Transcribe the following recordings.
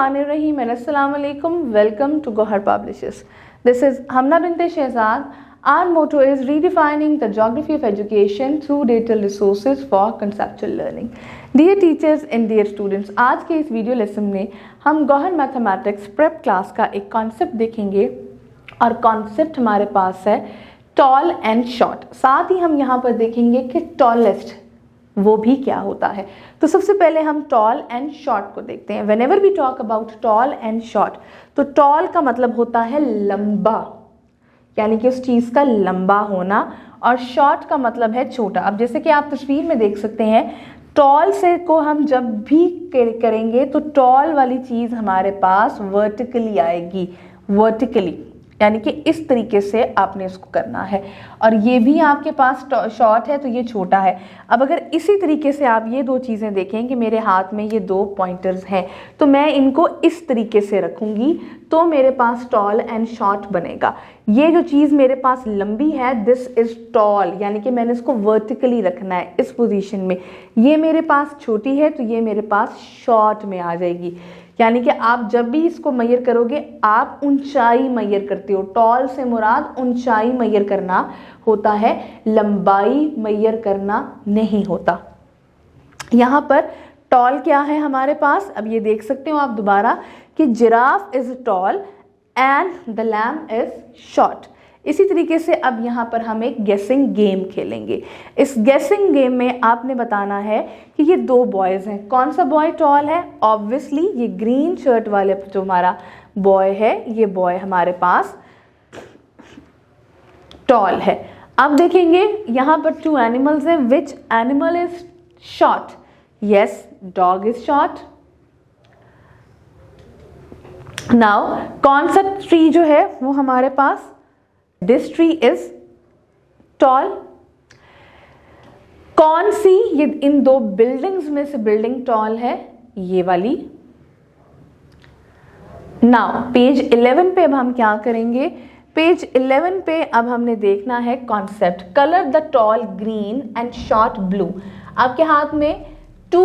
Bismillahirrahmanirrahim and Assalamu alaikum. Welcome to Gohar Publishers. This is Hamna Binte Shehzad. Our motto is redefining the geography of education through digital resources for conceptual learning. Dear teachers and dear students, आज के इस video lesson में हम Gauhar mathematics prep class का एक concept देखेंगे और concept हमारे पास है टॉल एंड शॉर्ट। साथ ही हम यहाँ पर देखेंगे कि टॉलेस्ट वो भी क्या होता है। तो सबसे पहले हम टॉल एंड शॉर्ट को देखते हैं। Whenever we talk about tall and short, तो टॉल का मतलब होता है लंबा, यानी कि उस चीज़ का लंबा होना, और शॉर्ट का मतलब है छोटा। अब जैसे कि आप तस्वीर में देख सकते हैं, टॉल से को हम जब भी करेंगे तो टॉल वाली चीज़ हमारे पास वर्टिकली आएगी, वर्टिकली, यानी कि इस तरीके से आपने इसको करना है। और ये भी आपके पास शॉर्ट है तो ये छोटा है। अब अगर इसी तरीके से आप ये दो चीज़ें देखें कि मेरे हाथ में ये दो पॉइंटर्स हैं, तो मैं इनको इस तरीके से रखूँगी तो मेरे पास टॉल एंड शॉर्ट बनेगा। ये जो चीज़ मेरे पास लंबी है, दिस इज़ टॉल, यानी कि मैंने इसको वर्टिकली रखना है इस पोजीशन में। ये मेरे पास छोटी है तो ये मेरे पास शॉर्ट में आ जाएगी। यानी कि आप जब भी इसको मैयर करोगे, आप ऊंचाई मैयर करते हो। टॉल से मुराद ऊंचाई मैयर करना होता है, लंबाई मैयर करना नहीं होता। यहाँ पर टॉल क्या है हमारे पास, अब ये देख सकते हो आप दोबारा कि giraffe is tall and the lamb is short. इसी तरीके से अब यहाँ पर हम एक गेसिंग गेम खेलेंगे। इस गेसिंग गेम में आपने बताना है कि ये दो बॉयज़ हैं, कौन सा बॉय टॉल है। ऑब्वियसली ये ग्रीन शर्ट वाले जो हमारा बॉय है, ये बॉय हमारे पास टॉल है। अब देखेंगे यहाँ पर टू एनिमल्स हैं, which animal is short. Yes, dog is short. Now कौन सा ट्री जो है वो हमारे पास, This tree is tall। कौन सी ये इन दो बिल्डिंग्स में से बिल्डिंग टॉल है, ये वाली। नाउ पेज 11 पे अब हम क्या करेंगे, पेज 11 पे अब हमने देखना है concept colour the tall green and short blue. आपके हाथ में टू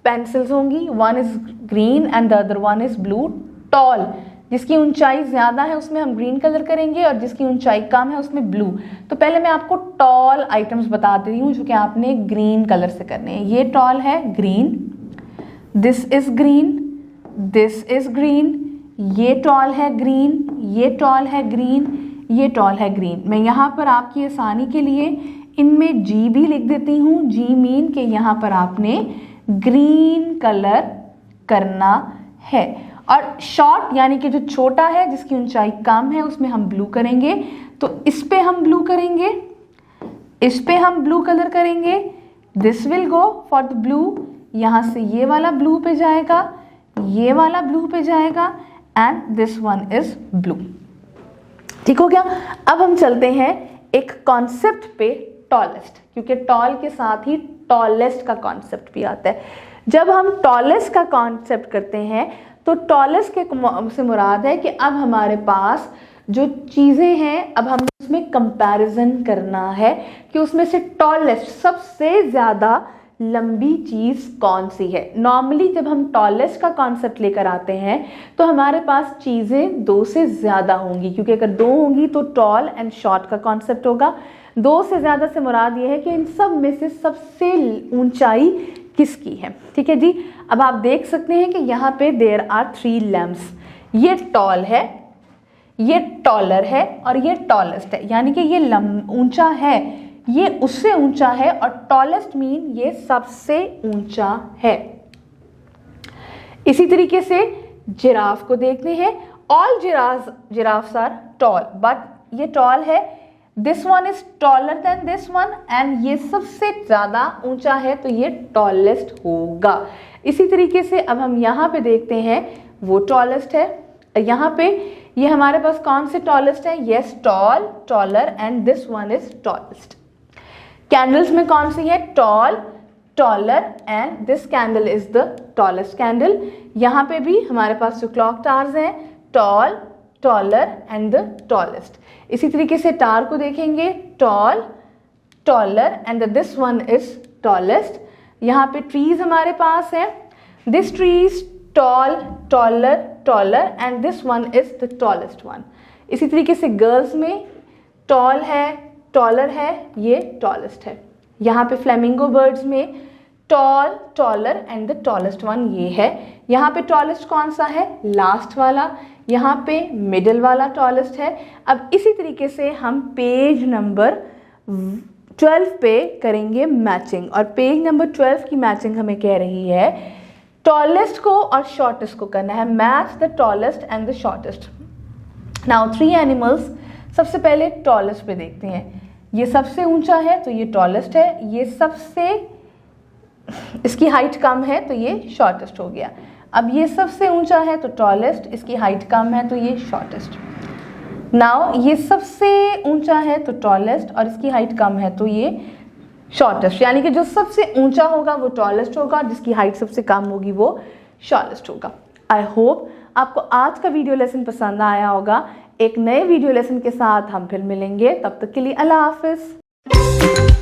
पेंसिल्स होंगी, one is green and the other one is blue. Tall जिसकी ऊंचाई ज़्यादा है उसमें हम ग्रीन कलर करेंगे और जिसकी ऊंचाई कम है उसमें ब्लू। तो पहले मैं आपको टॉल आइटम्स बता रही हूँ जो कि आपने ग्रीन कलर से करने हैं। ये टॉल है green, this is green, this is green. ये टॉल है ग्रीन, ये टॉल है ग्रीन, ये टॉल है ग्रीन। मैं यहाँ पर आपकी आसानी के लिए इनमें जी भी लिख देती हूँ। जी मीन कि यहाँ पर आपने ग्रीन कलर करना है। और शॉर्ट यानी कि जो छोटा है, जिसकी ऊंचाई कम है, उसमें हम ब्लू करेंगे। तो इस पे हम ब्लू करेंगे, इस पे हम ब्लू कलर करेंगे। This will go for the blue. यहाँ से ये वाला ब्लू पे जाएगा, ये वाला ब्लू पे जाएगा, and this one is blue. ठीक हो गया। अब हम चलते हैं एक कॉन्सेप्ट पे, टॉलेस्ट, क्योंकि टॉल के साथ ही टॉलेस्ट का कॉन्सेप्ट भी आता है। जब हम टॉलेस्ट का कॉन्सेप्ट करते हैं तो टॉलेस्ट के से मुराद है कि अब हमारे पास जो चीज़ें हैं, अब हमें उसमें कंपैरिजन करना है कि उसमें से टॉलेस्ट, सबसे ज़्यादा लंबी चीज़ कौन सी है। नॉर्मली जब हम टॉलेस्ट का कॉन्सेप्ट लेकर आते हैं तो हमारे पास चीज़ें दो से ज़्यादा होंगी, क्योंकि अगर दो होंगी तो टॉल एंड शॉर्ट का कॉन्सेप्ट होगा। दो से ज़्यादा से मुराद ये है कि इन सब में से सबसे ऊंचाई किसकी है। ठीक है जी। अब आप देख सकते हैं कि यहाँ पे देयर आर थ्री लैम्प्स। ये टॉल है, ये टॉलर है और ये टॉलेस्ट है, यानी कि ये ऊंचा है, ये उससे ऊंचा है, और टॉलेस्ट मीन ये सबसे ऊंचा है। इसी तरीके से जिराफ को देखते हैं। All giraffes are tall, but ये टॉल है, this one is taller than this one, and ये सबसे ज़्यादा ऊंचा है तो ये टॉलेस्ट होगा। इसी तरीके से अब हम यहाँ पे देखते हैं, वो टॉलेस्ट है। यहाँ पे ये हमारे पास कौन से टॉलेस्ट है, yes, tall, taller, and this one is tallest. Candles में कौन सी है, tall, taller, and this candle is the tallest candle. यहाँ पे भी हमारे पास जो क्लॉक टावर्स हैं, tall, taller and the tallest. इसी तरीके से टार को देखेंगे, tall, taller, and this one is tallest. यहाँ पे ट्रीज हमारे पास है, this tree is tall, taller, taller and this one is the tallest one. इसी तरीके से गर्ल्स में टॉल है, टॉलर है, ये टॉलेस्ट है। यहाँ पे फ्लेमिंगो बर्ड्स में tall, taller and the tallest one ये है। यहाँ पे टॉलेस्ट कौन सा है? लास्ट वाला। यहाँ पे मिडिल वाला टॉलेस्ट है। अब इसी तरीके से हम पेज नंबर 12 पे करेंगे मैचिंग, और पेज नंबर 12 की मैचिंग हमें कह रही है टॉलेस्ट को और शॉर्टेस्ट को करना है। Match the tallest and the shortest. Now 3 animals, सबसे पहले टॉलेस्ट पे देखते हैं। ये सबसे ऊंचा है तो ये टॉलेस्ट है, ये सबसे इसकी हाइट कम है तो ये शॉर्टेस्ट हो गया। अब ये सबसे ऊंचा है तो टॉलेस्ट, इसकी हाइट कम है तो ये शॉर्टेस्ट। नाउ ये सबसे ऊंचा है तो टॉलेस्ट और इसकी हाइट कम है तो ये शॉर्टेस्ट, यानी कि जो सबसे ऊंचा होगा वो टॉलेस्ट होगा, जिसकी हाइट सबसे कम होगी वो शॉर्टेस्ट होगा। आई होप आपको आज का वीडियो लेसन पसंद आया होगा। एक नए वीडियो लेसन के साथ हम फिर मिलेंगे, तब तक के लिए अल्लाह हाफिज़।